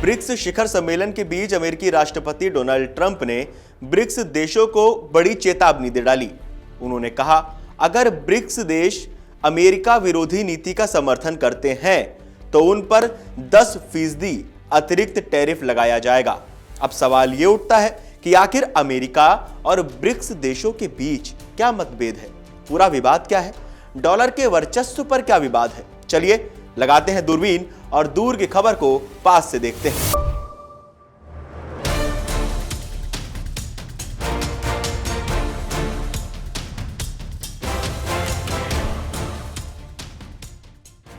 BRICS शिखर सम्मेलन के बीच अमेरिकी राष्ट्रपति डोनाल्ड ट्रंप ने ब्रिक्स देशों को बड़ी चेतावनी दे डाली। उन्होंने कहा, अगर ब्रिक्स देश अमेरिका विरोधी नीति का समर्थन करते हैं तो उन पर 10% अतिरिक्त टैरिफ लगाया जाएगा। अब सवाल यह उठता है कि आखिर अमेरिका और ब्रिक्स देशों के बीच क्या मतभेद है? पूरा विवाद क्या है? डॉलर के वर्चस्व पर क्या विवाद है? चलिए लगाते हैं दूरबीन और दूर की खबर को पास से देखते हैं।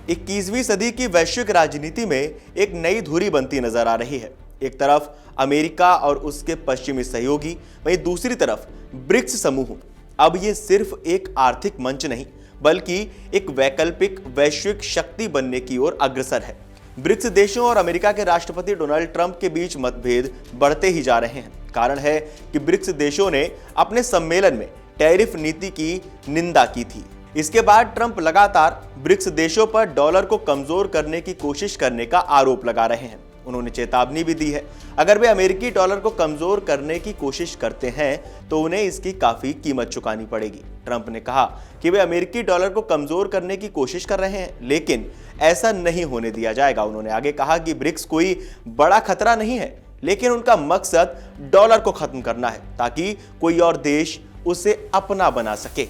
इक्कीसवीं सदी की वैश्विक राजनीति में एक नई धुरी बनती नजर आ रही है। एक तरफ अमेरिका और उसके पश्चिमी सहयोगी, वहीं दूसरी तरफ ब्रिक्स समूह। अब ये सिर्फ एक आर्थिक मंच नहीं बल्कि एक वैकल्पिक वैश्विक शक्ति बनने की ओर अग्रसर है। ब्रिक्स देशों और अमेरिका के राष्ट्रपति डोनाल्ड ट्रंप के बीच मतभेद बढ़ते ही जा रहे हैं। कारण है कि ब्रिक्स देशों ने अपने सम्मेलन में टैरिफ नीति की निंदा की थी। इसके बाद ट्रंप लगातार ब्रिक्स देशों पर डॉलर को कमजोर करने की कोशिश करने का आरोप लगा रहे हैं। उन्होंने चेतावनी भी दी है, अगर वे अमेरिकी डॉलर को कमजोर करने की कोशिश करते हैं तो उन्हें इसकी काफी कीमत चुकानी पड़ेगी। ट्रंप ने कहा कि वे अमेरिकी डॉलर को कमजोर करने की कोशिश कर रहे हैं, लेकिन ऐसा नहीं होने दिया जाएगा। उन्होंने आगे कहा कि ब्रिक्स कोई बड़ा खतरा नहीं है, लेकिन उनका मकसद डॉलर को खत्म करना है ताकि कोई और देश उसे अपना बना सके।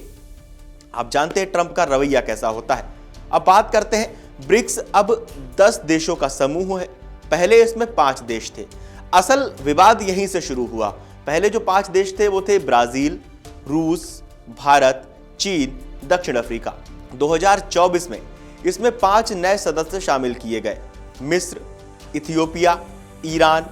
आप जानते हैं ट्रंप का रवैया कैसा होता है। अब बात करते हैं, ब्रिक्स अब 10 देशों का समूह है। पहले इसमें 5 देश थे। असल विवाद यहीं से शुरू हुआ। पहले जो 5 देश थे वो थे ब्राजील, रूस, भारत, चीन, दक्षिण अफ्रीका। 2024 में इसमें 5 नए सदस्य शामिल किए गए। मिस्र, इथियोपिया, ईरान,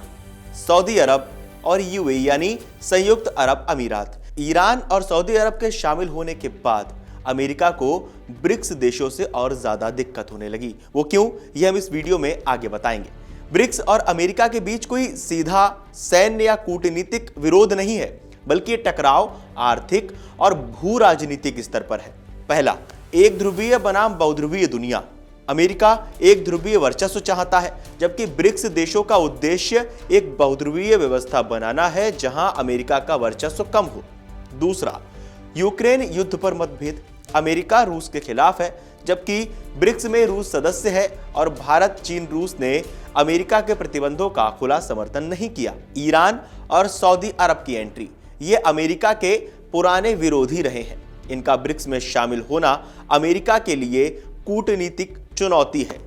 सऊदी अरब और यूएई यानी संयुक्त अरब अमीरात। ईरान और सऊदी अरब के शामिल होने के बाद अमेरिका को ब्रिक्स देशों से और ज्यादा दिक्कत होने लगी। वो क्यों, यह हम इस वीडियो में आगे बताएंगे। ब्रिक्स और अमेरिका के बीच कोई सीधा सैन्य या कूटनीतिक विरोध नहीं है, बल्कि ये टकराव आर्थिक और भू राजनीतिक स्तर पर है। पहला, एक ध्रुवीय बनाम बहुध्रुवीय दुनिया। अमेरिका एक ध्रुवीय वर्चस्व चाहता है, जबकि ब्रिक्स देशों का उद्देश्य एक बहुध्रुवीय व्यवस्था बनाना है जहां अमेरिका का वर्चस्व कम हो। दूसरा, यूक्रेन युद्ध पर मतभेद। अमेरिका रूस के खिलाफ है, जबकि ब्रिक्स में रूस सदस्य है और भारत, चीन, रूस ने अमेरिका के प्रतिबंधों का खुला समर्थन नहीं किया। ईरान और सऊदी अरब की एंट्री, ये अमेरिका के पुराने विरोधी रहे हैं। इनका ब्रिक्स में शामिल होना अमेरिका के लिए कूटनीतिक चुनौती है।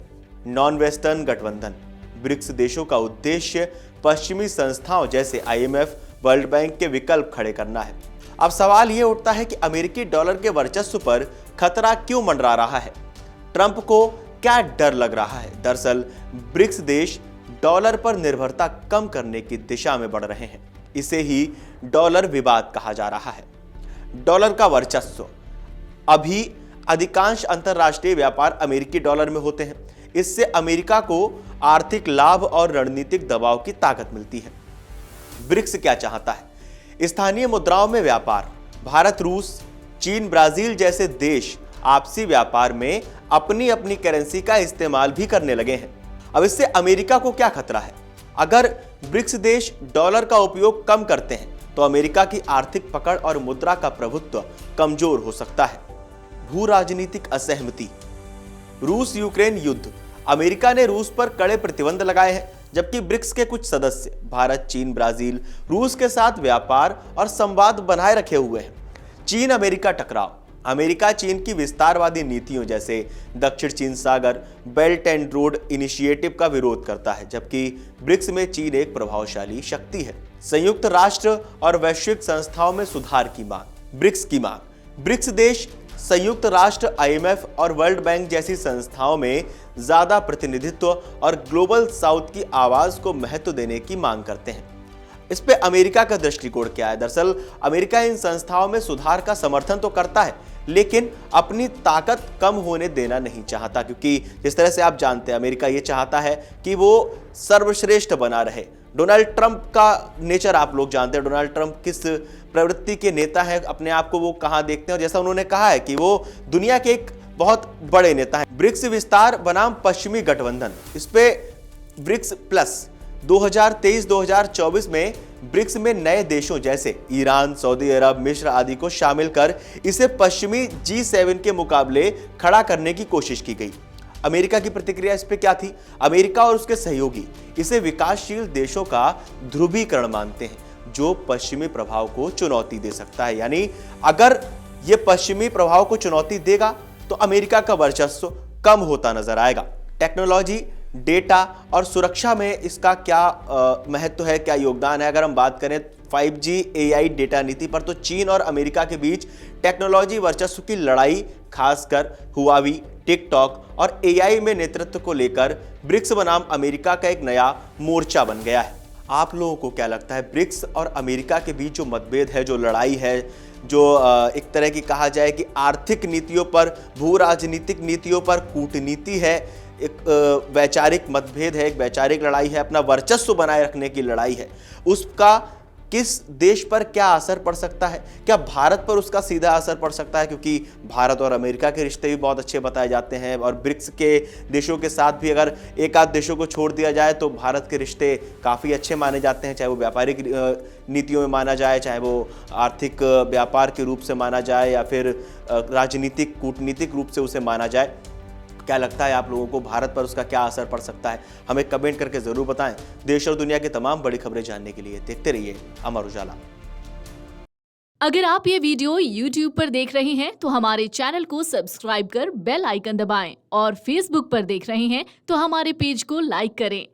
नॉन वेस्टर्न गठबंधन। ब्रिक्स देशों का उद्देश्य पश्चिमी संस्थाओं जैसे IMF, वर्ल्ड बैंक के विकल्प खड़े करना है। अब सवाल यह उठता है कि अमेरिकी डॉलर के वर्चस्व पर खतरा क्यों मंडरा रहा है? ट्रंप को क्या डर लग रहा है? दरअसल ब्रिक्स देश डॉलर पर निर्भरता कम करने की दिशा में बढ़ रहे हैं। इसे ही डॉलर विवाद कहा जा रहा है। डॉलर का वर्चस्व। अभी अधिकांश अंतरराष्ट्रीय व्यापार अमेरिकी डॉलर में होते हैं। इससे अमेरिका को आर्थिक लाभ और रणनीतिक दबाव की ताकत मिलती है। ब्रिक्स क्या चाहता है? स्थानीय मुद्राओं में व्यापार। भारत, रूस, चीन, ब्राजील जैसे देश आपसी व्यापार में अपनी अपनी करेंसी का इस्तेमाल भी करने लगे हैं। अब इससे अमेरिका को क्या खतरा है? अगर ब्रिक्स देश डॉलर का उपयोग कम करते हैं तो अमेरिका की आर्थिक पकड़ और मुद्रा का प्रभुत्व कमजोर हो सकता है। भू राजनीतिक असहमति। रूस यूक्रेन युद्ध। अमेरिका ने रूस पर कड़े प्रतिबंध लगाए हैं, जबकि ब्रिक्स के कुछ सदस्य भारत, चीन, ब्राजील रूस के साथ व्यापार और संवाद बनाए रखे हुए हैं। चीन अमेरिका टकराव। अमेरिका चीन की विस्तारवादी नीतियों जैसे दक्षिण चीन सागर, बेल्ट एंड रोड इनिशिएटिव का विरोध करता है, जबकि ब्रिक्स में चीन एक प्रभावशाली शक्ति है। संयुक्त राष्ट्र और वैश्विक संस्थाओं में सुधार की मांग। ब्रिक्स की मांग। ब्रिक्स देश संयुक्त राष्ट्र, IMF और वर्ल्ड बैंक जैसी संस्थाओं में ज्यादा प्रतिनिधित्व और ग्लोबल साउथ की आवाज को महत्व देने की मांग करते हैं। इस पे अमेरिका का दृष्टिकोण क्या है? दरअसल अमेरिका इन संस्थाओं में सुधार का समर्थन तो करता है, लेकिन अपनी ताकत कम होने देना नहीं चाहता, क्योंकि जिस तरह से आप जानते हैं अमेरिका ये चाहता है कि वो सर्वश्रेष्ठ बना रहे। डोनाल्ड ट्रंप का नेचर आप लोग जानते हैं। डोनाल्ड ट्रंप किस प्रवृत्ति के नेता हैं, अपने आप को वो कहाँ देखते हैं, और जैसा उन्होंने कहा है कि वो दुनिया के एक बहुत बड़े नेता हैं। ब्रिक्स विस्तार बनाम पश्चिमी गठबंधन, इस पे ब्रिक्स प्लस 2023-2024 में ब्रिक्स में नए देशों जैसे ईरान, सऊदी अरब, मिस्र आदि को शामिल कर इसे पश्चिमी G7 के मुकाबले खड़ा करने की कोशिश की गई। अमेरिका की प्रतिक्रिया इस पे क्या थी? अमेरिका और उसके सहयोगी इसे विकासशील देशों का ध्रुवीकरण मानते हैं, जो पश्चिमी प्रभाव को चुनौती दे सकता है। यानी अगर यह पश्चिमी प्रभाव को चुनौती देगा तो अमेरिका का वर्चस्व कम होता नजर आएगा। टेक्नोलॉजी, डेटा और सुरक्षा में इसका क्या महत्व है, क्या योगदान है? अगर हम बात करें 5G AI डेटा नीति पर, तो चीन और अमेरिका के बीच टेक्नोलॉजी वर्चस्व की लड़ाई, खासकर हुआवी, टिकटॉक और AI में नेतृत्व को लेकर ब्रिक्स बनाम अमेरिका का एक नया मोर्चा बन गया है। आप लोगों को क्या लगता है, ब्रिक्स और अमेरिका के बीच जो मतभेद है, जो लड़ाई है, जो एक तरह की कहा जाए कि आर्थिक नीतियों पर, भू राजनीतिक नीतियों पर कूटनीति है, एक वैचारिक मतभेद है, एक वैचारिक लड़ाई है, अपना वर्चस्व बनाए रखने की लड़ाई है, उसका किस देश पर क्या असर पड़ सकता है? क्या भारत पर उसका सीधा असर पड़ सकता है? क्योंकि भारत और अमेरिका के रिश्ते भी बहुत अच्छे बताए जाते हैं और ब्रिक्स के देशों के साथ भी अगर एक आध देशों को छोड़ दिया जाए तो भारत के रिश्ते काफ़ी अच्छे माने जाते हैं, चाहे वो व्यापारिक नीतियों में माना जाए, चाहे वो आर्थिक व्यापार के रूप से माना जाए या फिर राजनीतिक कूटनीतिक रूप से उसे माना जाए। क्या लगता है आप लोगों को, भारत पर उसका क्या असर पड़ सकता है? हमें कमेंट करके जरूर बताएं। देश और दुनिया की तमाम बड़ी खबरें जानने के लिए देखते रहिए अमर उजाला। अगर आप ये वीडियो YouTube पर देख रहे हैं तो हमारे चैनल को सब्सक्राइब कर बेल आइकन दबाएं और Facebook पर देख रहे हैं तो हमारे पेज को लाइक करें।